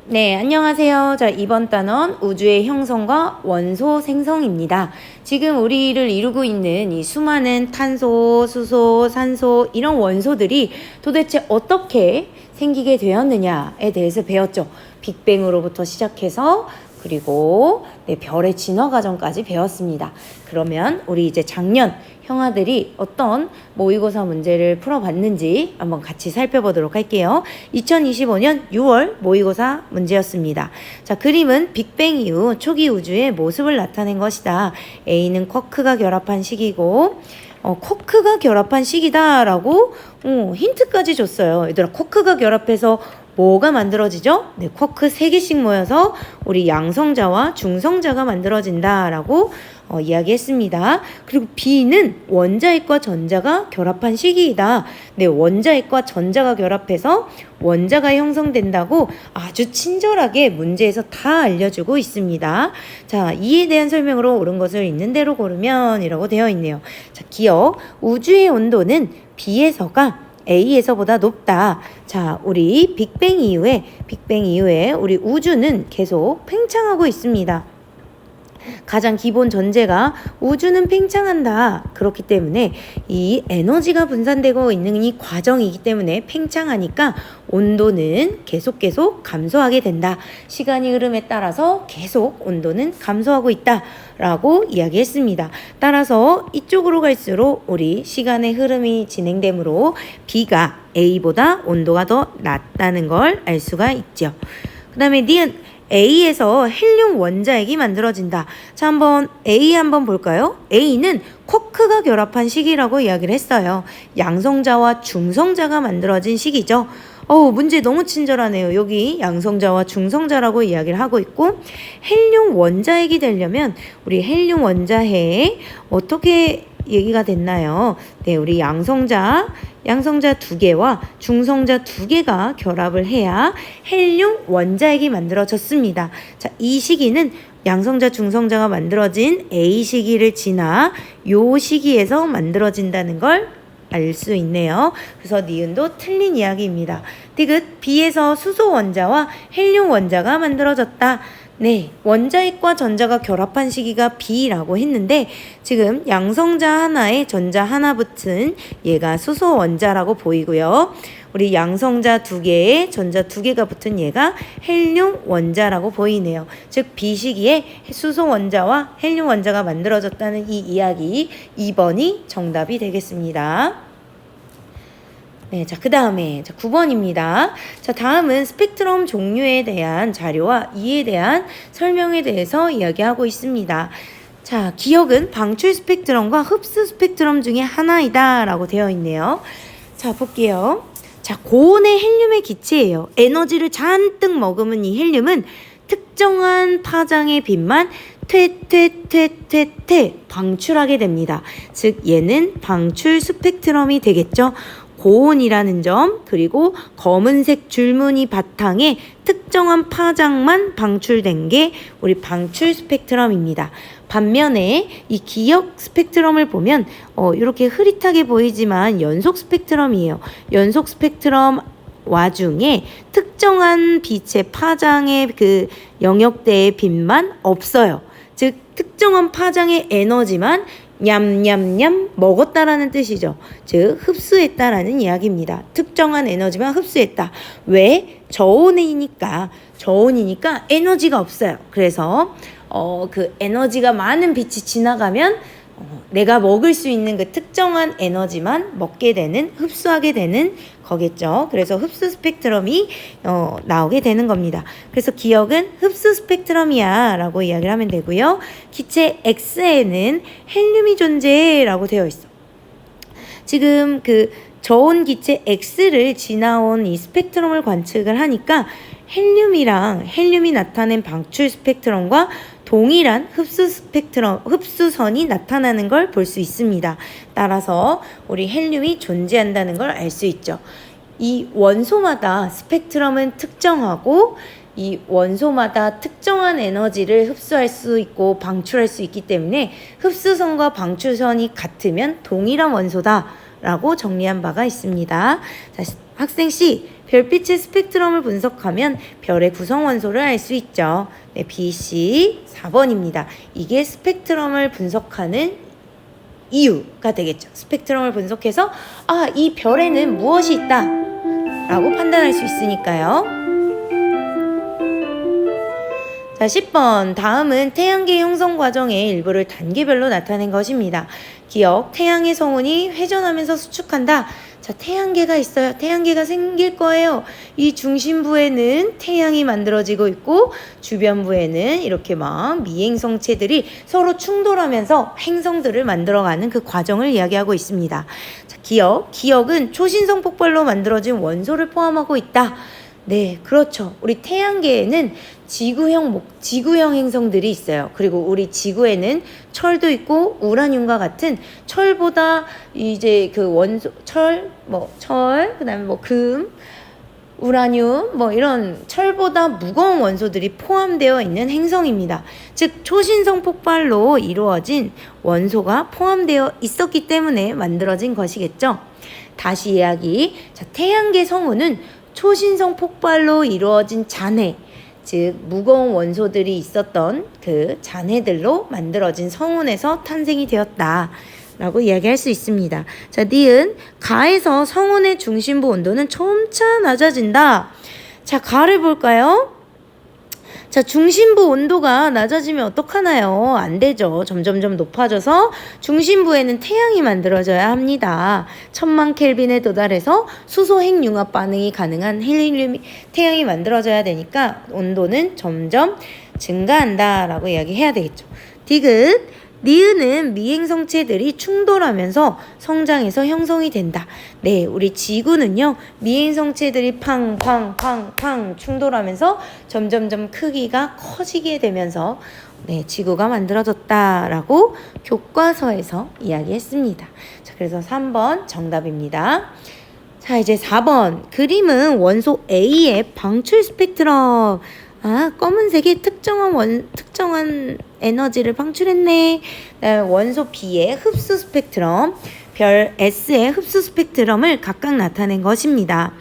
네, 안녕하세요. 자, 이번 단원 우주의 형성과 원소 생성입니다. 지금 우리를 이루고 있는 이 수많은 탄소, 수소, 산소 이런 원소들이 도대체 어떻게 생기게 되었느냐에 대해서 배웠죠. 빅뱅으로부터 시작해서 그리고 별의 진화 과정까지 배웠습니다. 그러면 우리 이제 작년 형아들이 어떤 모의고사 문제를 풀어봤는지 한번 같이 살펴보도록 할게요. 2025년 6월 모의고사 문제였습니다. 자, 그림은 빅뱅 이후 초기 우주의 모습을 나타낸 것이다. A는 쿼크가 결합한 시기고 쿼크가 결합한 시기다라고 힌트까지 줬어요. 얘들아, 쿼크가 결합해서 뭐가 만들어지죠? 네, 쿼크 3개씩 모여서 우리 양성자와 중성자가 만들어진다라고 이야기했습니다. 그리고 B는 원자핵과 전자가 결합한 시기이다. 네, 원자핵과 전자가 결합해서 원자가 형성된다고 아주 친절하게 문제에서 다 알려주고 있습니다. 자, 이에 대한 설명으로 옳은 것을 있는 대로 고르면 이라고 되어 있네요. 자, 기억, 우주의 온도는 B에서가 A에서보다 높다. 자, 우리 빅뱅 이후에 우리 우주는 계속 팽창하고 있습니다. 가장 기본 전제가 우주는 팽창한다. 그렇기 때문에 이 에너지가 분산되고 있는 이 과정이기 때문에 팽창하니까 온도는 계속 감소하게 된다. 시간이 흐름에 따라서 계속 온도는 감소하고 있다. 라고 이야기했습니다. 따라서 이쪽으로 갈수록 우리 시간의 흐름이 진행되므로 B가 A보다 온도가 더 낮다는 걸 알 수가 있죠. 그 다음에 니은 A에서 헬륨 원자핵이 만들어진다. 자, 한번 A 한번 볼까요? A는 쿼크가 결합한 시기라고 이야기를 했어요. 양성자와 중성자가 만들어진 시기죠. 문제 너무 친절하네요. 여기 양성자와 중성자라고 이야기를 하고 있고, 헬륨 원자핵이 되려면 우리 헬륨 원자핵 어떻게 얘기가 됐나요? 네, 우리 양성자 2개와 중성자 2개가 결합을 해야 헬륨 원자핵이 만들어졌습니다. 자, 이 시기는 양성자, 중성자가 만들어진 A 시기를 지나 요 시기에서 만들어진다는 걸 알 수 있네요. 그래서 니은도 틀린 이야기입니다. 디귿, B에서 수소 원자와 헬륨 원자가 만들어졌다. 네, 원자핵과 전자가 결합한 시기가 B라고 했는데 지금 양성자 하나에 전자 하나 붙은 얘가 수소 원자라고 보이고요. 우리 양성자 2개에 전자 2개가 붙은 얘가 헬륨 원자라고 보이네요. 즉 B 시기에 수소 원자와 헬륨 원자가 만들어졌다는 이 이야기 2번이 정답이 되겠습니다. 네, 자, 그 다음에 9번입니다. 자, 다음은 스펙트럼 종류에 대한 자료와 이에 대한 설명에 대해서 이야기하고 있습니다. 자, 기억은 방출 스펙트럼과 흡수 스펙트럼 중에 하나이다 라고 되어 있네요. 자, 볼게요. 자, 고온의 헬륨의 기체예요. 에너지를 잔뜩 머금은 이 헬륨은 특정한 파장의 빛만 퇴 방출하게 됩니다. 즉 얘는 방출 스펙트럼이 되겠죠. 고온이라는 점, 그리고 검은색 줄무늬 바탕에 특정한 파장만 방출된 게 우리 방출 스펙트럼입니다. 반면에 이 기억 스펙트럼을 보면 이렇게 흐릿하게 보이지만 연속 스펙트럼이에요. 연속 스펙트럼 와중에 특정한 빛의 파장의 그 영역대의 빛만 없어요. 즉 특정한 파장의 에너지만 냠냠냠 먹었다라는 뜻이죠. 즉 흡수했다라는 이야기입니다. 특정한 에너지만 흡수했다. 왜? 저온이니까 에너지가 없어요. 그래서 그 에너지가 많은 빛이 지나가면 내가 먹을 수 있는 그 특정한 에너지만 먹게 되는, 흡수하게 되는 거겠죠. 그래서 흡수 스펙트럼이 나오게 되는 겁니다. 그래서 기억은 흡수 스펙트럼이야 라고 이야기를 하면 되고요. 기체 X에는 헬륨이 존재라고 되어 있어. 지금 그 저온 기체 X를 지나온 이 스펙트럼을 관측을 하니까 헬륨이 나타낸 방출 스펙트럼과 동일한 흡수선이 나타나는 걸 볼 수 있습니다. 따라서 우리 헬륨이 존재한다는 걸 알 수 있죠. 이 원소마다 스펙트럼은 특정하고 이 원소마다 특정한 에너지를 흡수할 수 있고 방출할 수 있기 때문에 흡수선과 방출선이 같으면 동일한 원소다 라고 정리한 바가 있습니다. 자, 학생 C 별빛의 스펙트럼을 분석하면 별의 구성 원소를 알 수 있죠. 네, BC 4번입니다. 이게 스펙트럼을 분석하는 이유가 되겠죠. 스펙트럼을 분석해서 이 별에는 무엇이 있다 라고 판단할 수 있으니까요. 자, 10번. 다음은 태양계 형성 과정의 일부를 단계별로 나타낸 것입니다. 기억, 태양의 성운이 회전하면서 수축한다. 자, 태양계가 있어요. 태양계가 생길 거예요. 이 중심부에는 태양이 만들어지고 있고 주변부에는 이렇게 막 미행성체들이 서로 충돌하면서 행성들을 만들어가는 그 과정을 이야기하고 있습니다. 자, 기억은 초신성 폭발로 만들어진 원소를 포함하고 있다. 네, 그렇죠. 우리 태양계에는 지구형 행성들이 있어요. 그리고 우리 지구에는 철도 있고 우라늄과 같은 철보다 이제 그 원소, 그다음에 금, 우라늄, 이런 철보다 무거운 원소들이 포함되어 있는 행성입니다. 즉, 초신성 폭발로 이루어진 원소가 포함되어 있었기 때문에 만들어진 것이겠죠. 다시 이야기. 자, 태양계 성운은 초신성 폭발로 이루어진 잔해, 즉 무거운 원소들이 있었던 그 잔해들로 만들어진 성운에서 탄생이 되었다 라고 이야기할 수 있습니다. 자, 니은 가에서 성운의 중심부 온도는 점차 낮아진다. 자, 가를 볼까요? 자, 중심부 온도가 낮아지면 어떡하나요? 안 되죠. 점점점 높아져서 중심부에는 태양이 만들어져야 합니다. 1000만 켈빈에 도달해서 수소 핵융합 반응이 가능한 헬륨 태양이 만들어져야 되니까 온도는 점점 증가한다라고 이야기해야 되겠죠. 디귿 니은은 미행성체들이 충돌하면서 성장해서 형성이 된다. 네, 우리 지구는요, 미행성체들이 팡팡팡팡 충돌하면서 점점점 크기가 커지게 되면서 네, 지구가 만들어졌다라고 교과서에서 이야기했습니다. 자, 그래서 3번 정답입니다. 자, 이제 4번. 그림은 원소 A의 방출 스펙트럼. 검은색이 특정한 에너지를 방출했네. 원소 B의 흡수 스펙트럼, 별 S의 흡수 스펙트럼을 각각 나타낸 것입니다.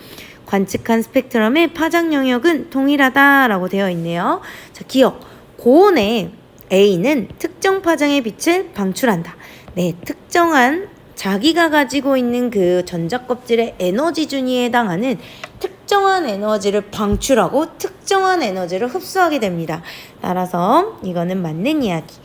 관측한 스펙트럼의 파장 영역은 동일하다라고 되어 있네요. 자, 기억. 고온의 A는 특정 파장의 빛을 방출한다. 네, 특정한 자기가 가지고 있는 그 전자껍질의 에너지 준위에 해당하는 특정한 에너지를 방출하고 특정한 에너지를 흡수하게 됩니다. 따라서 이거는 맞는 이야기.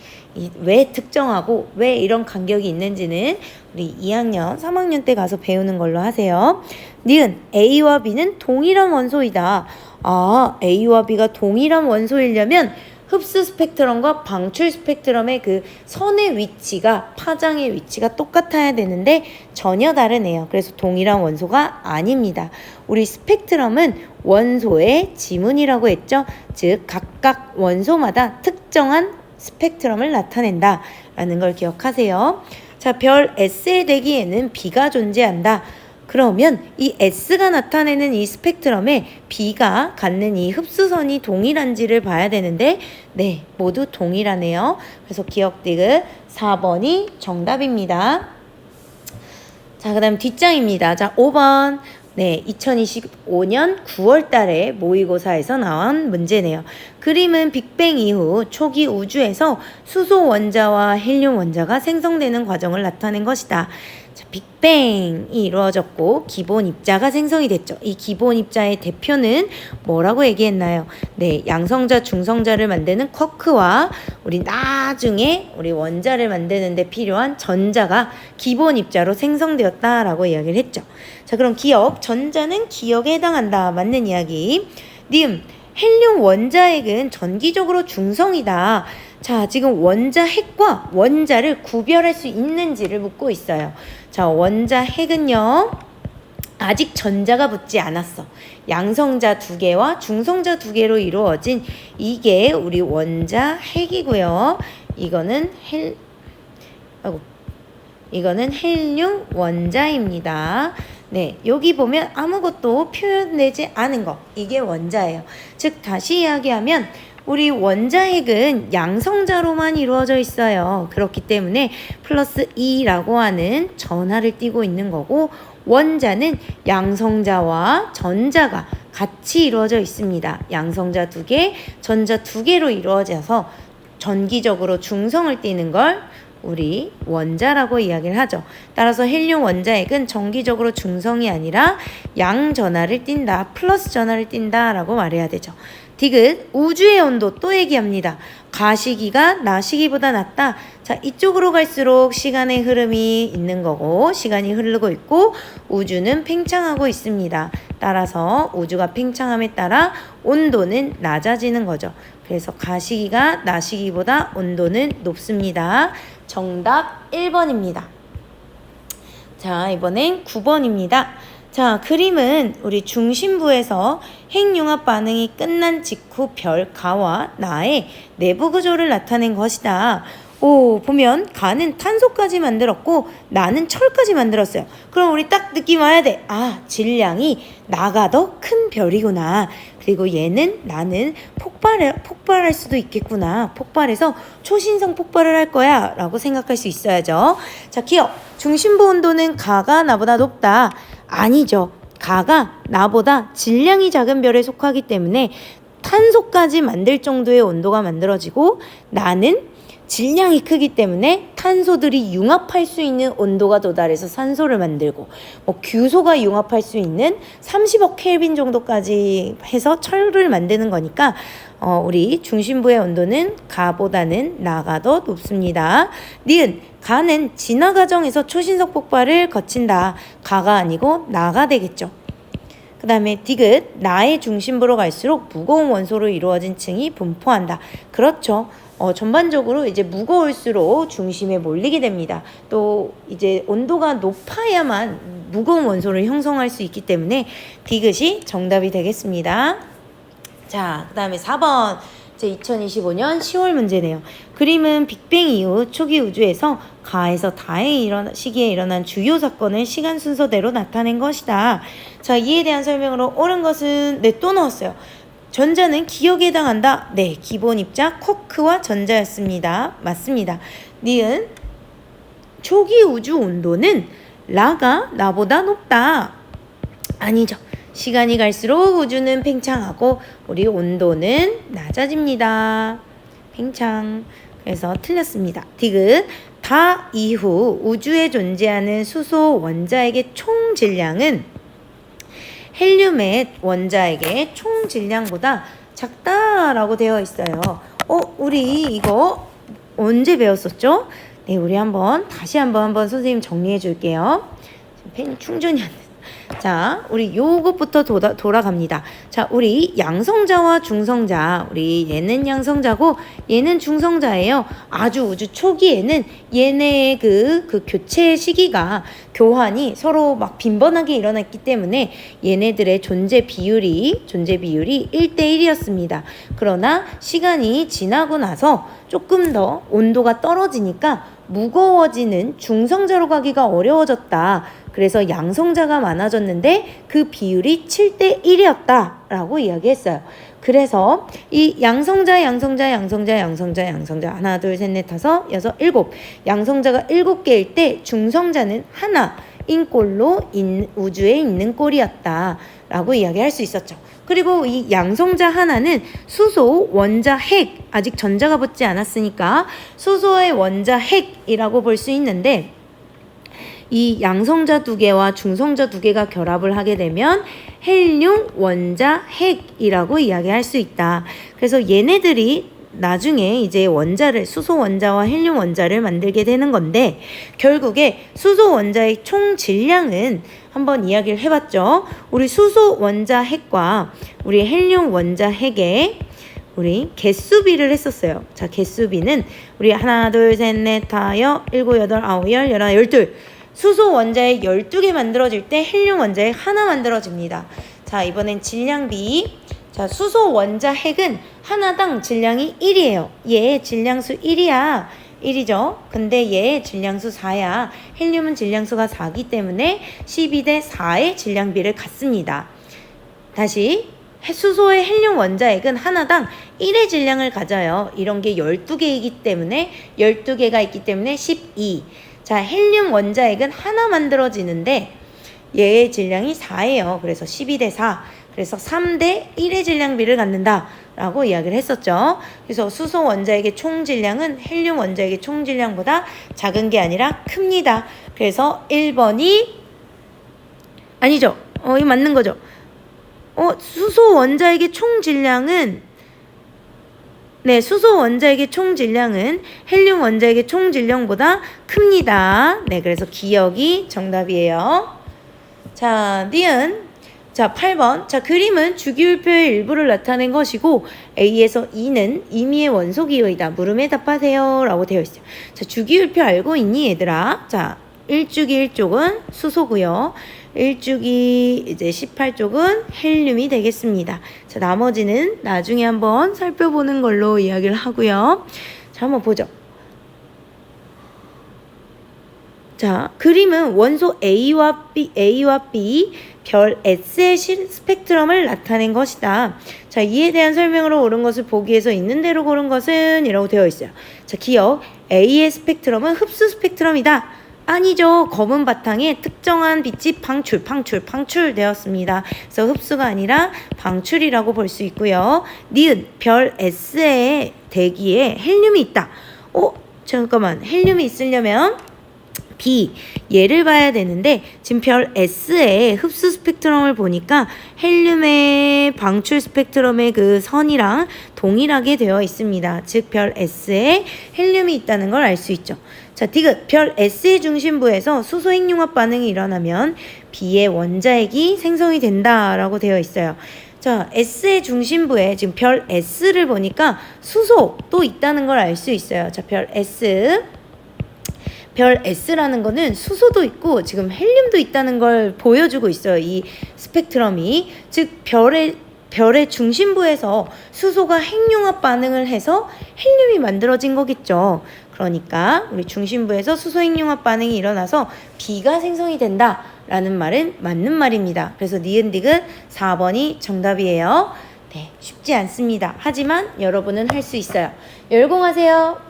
왜 특정하고 왜 이런 간격이 있는지는 우리 2학년, 3학년 때 가서 배우는 걸로 하세요. 니은 A와 B는 동일한 원소이다. A와 B가 동일한 원소이려면 흡수 스펙트럼과 방출 스펙트럼의 그 선의 위치가, 파장의 위치가 똑같아야 되는데 전혀 다르네요. 그래서 동일한 원소가 아닙니다. 우리 스펙트럼은 원소의 지문이라고 했죠. 즉 각각 원소마다 특정한 스펙트럼을 나타낸다 라는 걸 기억하세요. 자, 별 S의 대기에는 B가 존재한다. 그러면 이 S가 나타내는 이 스펙트럼에 B가 갖는 이 흡수선이 동일한지를 봐야 되는데 네, 모두 동일하네요. 그래서 기억 디귿 4번이 정답입니다. 자, 그 다음 뒷장입니다. 자, 5번. 네, 2025년 9월 달에 모의고사에서 나온 문제네요. 그림은 빅뱅 이후 초기 우주에서 수소 원자와 헬륨 원자가 생성되는 과정을 나타낸 것이다. 자, 빅뱅이 이루어졌고 기본 입자가 생성이 됐죠. 이 기본 입자의 대표는 뭐라고 얘기했나요? 네, 양성자, 중성자를 만드는 쿼크와 우리 나중에 우리 원자를 만드는 데 필요한 전자가 기본 입자로 생성되었다라고 이야기를 했죠. 자, 그럼 기억, 전자는 기억에 해당한다. 맞는 이야기. 니은, 헬륨 원자핵은 전기적으로 중성이다. 자, 지금 원자핵과 원자를 구별할 수 있는지를 묻고 있어요. 자, 원자핵은요, 아직 전자가 붙지 않았어. 양성자 2개와 중성자 2개로 이루어진 이게 우리 원자핵이고요. 이거는 헬륨 원자입니다. 네, 여기 보면 아무것도 표현되지 않은 거, 이게 원자예요. 즉 다시 이야기하면 우리 원자핵은 양성자로만 이루어져 있어요. 그렇기 때문에 플러스 2라고 하는 전하를 띄고 있는 거고, 원자는 양성자와 전자가 같이 이루어져 있습니다. 양성자 2개, 전자 2개로 이루어져서 전기적으로 중성을 띠는 걸 우리 원자라고 이야기를 하죠. 따라서 헬륨 원자핵은 정기적으로 중성이 아니라 양전하를 띈다, 플러스 전하를 띈다 라고 말해야 되죠. 디귿, 우주의 온도 또 얘기합니다. 가시기가 나시기보다 낮다. 자, 이쪽으로 갈수록 시간의 흐름이 있는 거고 시간이 흐르고 있고 우주는 팽창하고 있습니다. 따라서 우주가 팽창함에 따라 온도는 낮아지는 거죠. 그래서 가시기가 나시기보다 온도는 높습니다. 정답 1번입니다. 자, 이번엔 9번입니다. 자, 그림은 우리 중심부에서 핵융합 반응이 끝난 직후 별 가와 나의 내부 구조를 나타낸 것이다. 오, 보면 가는 탄소까지 만들었고 나는 철까지 만들었어요. 그럼 우리 딱 느낌 와야 돼. 아, 질량이 나가 더 큰 별이구나. 그리고 나는 폭발할 수도 있겠구나. 폭발해서 초신성 폭발을 할 거야 라고 생각할 수 있어야죠. 자, 기억. 중심부 온도는 가가 나보다 높다. 아니죠. 가가 나보다 질량이 작은 별에 속하기 때문에 탄소까지 만들 정도의 온도가 만들어지고 나는 질량이 크기 때문에 탄소들이 융합할 수 있는 온도가 도달해서 산소를 만들고 규소가 융합할 수 있는 30억 켈빈 정도까지 해서 철을 만드는 거니까 우리 중심부의 온도는 가보다는 나가 더 높습니다. 니은 가는 진화 과정에서 초신성 폭발을 거친다. 가가 아니고 나가 되겠죠. 그 다음에 디귿 나의 중심부로 갈수록 무거운 원소로 이루어진 층이 분포한다. 그렇죠. 전반적으로 이제 무거울수록 중심에 몰리게 됩니다. 또 이제 온도가 높아야만 무거운 원소를 형성할 수 있기 때문에 디귿이 정답이 되겠습니다. 자, 그 다음에 4번. 제 2025년 10월 문제네요. 그림은 빅뱅 이후 초기 우주에서 가에서 다의 시기에 일어난 주요 사건을 시간 순서대로 나타낸 것이다. 자, 이에 대한 설명으로 옳은 것은 또 넣었어요. 전자는 기억에 해당한다. 네, 기본 입자 쿼크와 전자였습니다. 맞습니다. 니은 초기 우주 온도는 라가 나보다 높다. 아니죠. 시간이 갈수록 우주는 팽창하고 우리 온도는 낮아집니다. 팽창. 그래서 틀렸습니다. 디귿 다 이후 우주에 존재하는 수소 원자핵의 총 질량은 헬륨의 원자핵의 총 질량보다 작다라고 되어 있어요. 우리 이거 언제 배웠었죠? 네, 우리 다시 한번 선생님 정리해 줄게요. 펜이 충전이 안 돼. 자, 우리 요것부터 돌아갑니다. 자, 우리 양성자와 중성자, 우리 얘는 양성자고 얘는 중성자예요. 아주 우주 초기에는 얘네의 그 교체 시기가 교환이 서로 막 빈번하게 일어났기 때문에 얘네들의 존재 비율이 1대1이었습니다. 그러나 시간이 지나고 나서 조금 더 온도가 떨어지니까 무거워지는 중성자로 가기가 어려워졌다. 그래서 양성자가 많아졌는데 그 비율이 7대1이었다 라고 이야기했어요. 그래서 이 양성자 하나 둘 셋 넷 다섯 여섯 일곱 양성자가 7개일 때 중성자는 하나인 꼴로 우주에 있는 꼴이었다 라고 이야기할 수 있었죠. 그리고 이 양성자 하나는 수소 원자 핵, 아직 전자가 붙지 않았으니까 수소의 원자 핵이라고 볼 수 있는데 이 양성자 2개와 중성자 2개가 결합을 하게 되면 헬륨 원자 핵이라고 이야기할 수 있다. 그래서 얘네들이 나중에 이제 수소 원자와 헬륨 원자를 만들게 되는 건데 결국에 수소 원자의 총 질량은 한번 이야기를 해봤죠. 우리 수소 원자 핵과 우리 헬륨 원자 핵의 우리 개수비를 했었어요. 자, 개수비는 우리 하나 둘 셋 넷 다섯 일곱 여덟 아홉 열 열하나 열둘 수소 원자핵 12개 만들어질 때 헬륨 원자핵 하나 만들어집니다. 자, 이번엔 질량비. 자, 수소 원자핵은 하나당 질량이 1이에요. 얘 질량수 1이야. 1이죠. 근데 얘 질량수 4야. 헬륨은 질량수가 4기 때문에 12대 4의 질량비를 갖습니다. 다시 수소의 헬륨 원자핵은 하나당 1의 질량을 가져요. 이런 게 12개이기 때문에 12개가 있기 때문에 12. 자, 헬륨 원자핵은 하나 만들어지는데 얘의 질량이 4예요. 그래서 12대 4. 그래서 3대 1의 질량비를 갖는다 라고 이야기를 했었죠. 그래서 수소 원자액의 총 질량은 헬륨 원자액의 총 질량보다 작은 게 아니라 큽니다. 그래서 1번이 아니죠. 이거 맞는 거죠. 수소 원자액의 총 질량은 네, 수소 원자액의 총 질량은 헬륨 원자액의 총 질량보다 큽니다. 네, 그래서 기억이 정답이에요. 자, 니은. 자, 8번. 자, 그림은 주기율표의 일부를 나타낸 것이고 A에서 E는 임의의 원소 기호이다. 물음에 답하세요. 라고 되어 있어요. 자, 주기율표 알고 있니, 얘들아? 자, 1주기 1쪽은 수소고요. 1주기 이제 18쪽은 헬륨이 되겠습니다. 자, 나머지는 나중에 한번 살펴보는 걸로 이야기를 하고요. 자, 한번 보죠. 자, 그림은 원소 A와 B, 별 S의 스펙트럼을 나타낸 것이다. 자, 이에 대한 설명으로 옳은 것을 보기 위해서 있는 대로 고른 것은 이라고 되어 있어요. 자, 기억. A의 스펙트럼은 흡수 스펙트럼이다. 아니죠. 검은 바탕에 특정한 빛이 방출되었습니다. 그래서 흡수가 아니라 방출이라고 볼 수 있고요. 니은, 별 S의 대기에 헬륨이 있다. 잠깐만. 헬륨이 있으려면 B, 얘를 봐야 되는데 지금 별 S의 흡수 스펙트럼을 보니까 헬륨의 방출 스펙트럼의 그 선이랑 동일하게 되어 있습니다. 즉 별 S에 헬륨이 있다는 걸 알 수 있죠. 자, 디귿, 별 S의 중심부에서 수소 핵융합 반응이 일어나면 B의 원자핵이 생성이 된다라고 되어 있어요. 자, S의 중심부에 지금 별 S를 보니까 수소도 있다는 걸 알 수 있어요. 자, 별 S라는 거는 수소도 있고 지금 헬륨도 있다는 걸 보여주고 있어요. 이 스펙트럼이. 즉 별의 중심부에서 수소가 핵융합 반응을 해서 헬륨이 만들어진 거겠죠. 그러니까 우리 중심부에서 수소 핵융합 반응이 일어나서 B가 생성이 된다라는 말은 맞는 말입니다. 그래서 니은 디귿 4번이 정답이에요. 네, 쉽지 않습니다. 하지만 여러분은 할 수 있어요. 열공하세요.